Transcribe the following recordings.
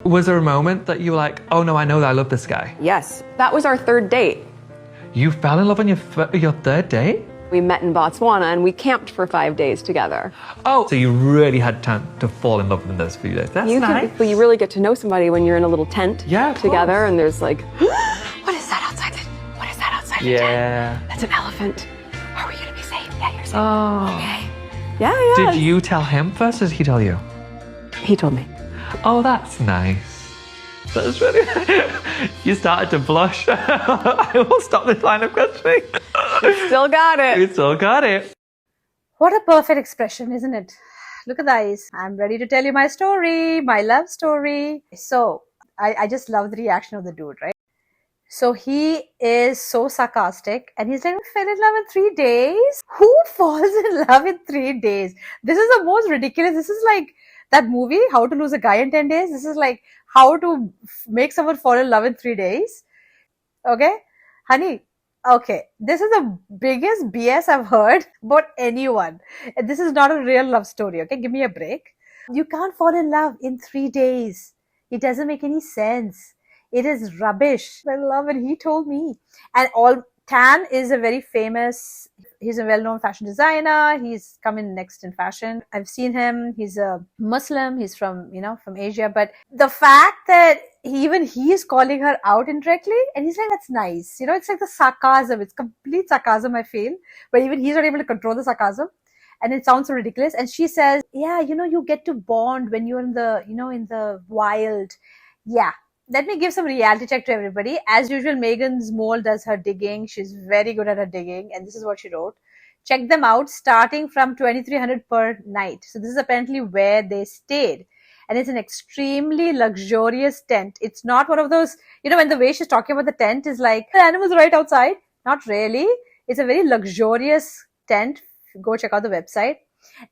Was there a moment that you were like, oh no, I know that I love this guy? Yes, that was our third date. You fell in love on your third date? We met in Botswana and we camped for 5 days together. Oh, so you really had time to fall in love in those few days. That's nice. But you really get to know somebody when you're in a little tent together and there's like, what is that outside the tent? That's an elephant. Are we going to be safe? Yeah, you're safe. Oh. Okay. Yeah. Did you tell him first or did he tell you? He told me. Oh, that's nice. That's really You started to blush. I will stop this line of questioning. Still got it. You still got it. What a perfect expression, isn't it? Look at the eyes. I'm ready to tell you my story, my love story. So, I just love the reaction of the dude, right? So he is so sarcastic and he's like, I fell in love in 3 days? Who falls in love in 3 days? This is the most ridiculous. This is like that movie, How to Lose a Guy in 10 Days. This is like how to make someone fall in love in 3 days. Okay? Honey, okay. This is the biggest BS I've heard about anyone. This is not a real love story, okay? Give me a break. You can't fall in love in 3 days. It doesn't make any sense. It is rubbish. I love it. He told me. And Tan is a very famous, he's a well-known fashion designer. He's come in next in fashion. I've seen him. He's a Muslim. He's from Asia. But the fact that even he is calling her out indirectly, and he's like, that's nice. It's like the sarcasm. It's complete sarcasm, I feel. But even he's not able to control the sarcasm. And it sounds so ridiculous. And she says, yeah, you get to bond when you're in the wild. Yeah. Let me give some reality check to everybody. As usual, Meghan's mole does her digging. She's very good at her digging. And this is what she wrote. Check them out starting from 2,300 per night. So this is apparently where they stayed. And it's an extremely luxurious tent. It's not one of those, when the way she's talking about the tent is like, the animals are right outside. Not really. It's a very luxurious tent. Go check out the website.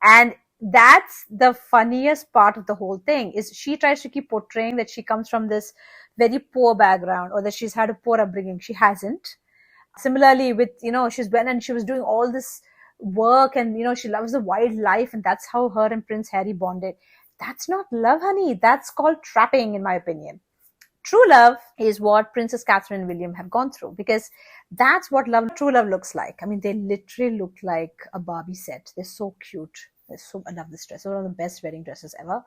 And that's the funniest part of the whole thing is she tries to keep portraying that she comes from this very poor background or that she's had a poor upbringing. She hasn't. Similarly with, she's been and she was doing all this work and, she loves the wildlife and that's how her and Prince Harry bonded. That's not love, honey. That's called trapping, in my opinion. True love is what Princess Catherine and William have gone through because that's what true love looks like. I mean, they literally look like a Barbie set. They're so cute. I love this dress. It's one of the best wedding dresses ever.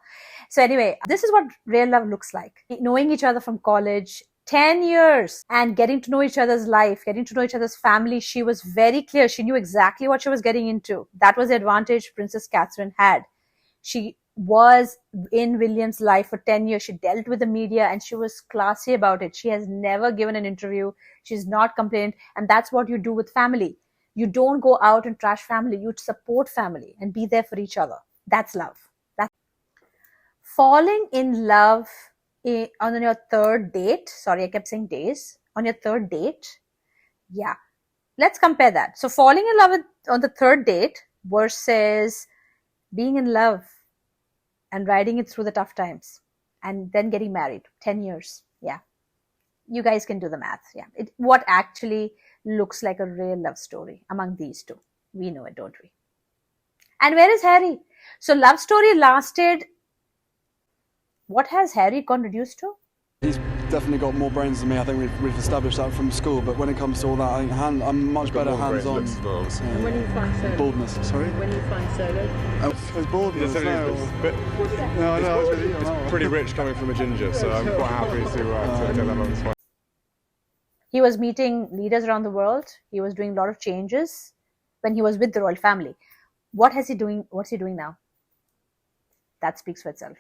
So anyway, this is what real love looks like. Knowing each other from college, 10 years and getting to know each other's life, getting to know each other's family. She was very clear. She knew exactly what she was getting into. That was the advantage Princess Catherine had. She was in William's life for 10 years. She dealt with the media and she was classy about it. She has never given an interview. She's not complained. And that's what you do with family. You don't go out and trash family. You support family and be there for each other. That's love. That's falling in love on your third date. Sorry, I kept saying days. On your third date. Yeah. Let's compare that. So falling in love on the third date versus being in love and riding it through the tough times and then getting married. 10 years. Yeah. You guys can do the math. Yeah. What actually looks like a real love story among these two. We know it, don't we? And where is Harry? So love story lasted. What has Harry gone reduced to? He's definitely got more brains than me. I think we've established that from school. But when it comes to all that, I think I'm much better hands-on. And when you find solo? Baldness, sorry? When you find solo? It's baldness. It's pretty rich coming from a ginger, so I'm quite happy to get that on this one. He was meeting leaders around the world. He was doing a lot of changes when he was with the royal family. What's he doing now? That speaks for itself.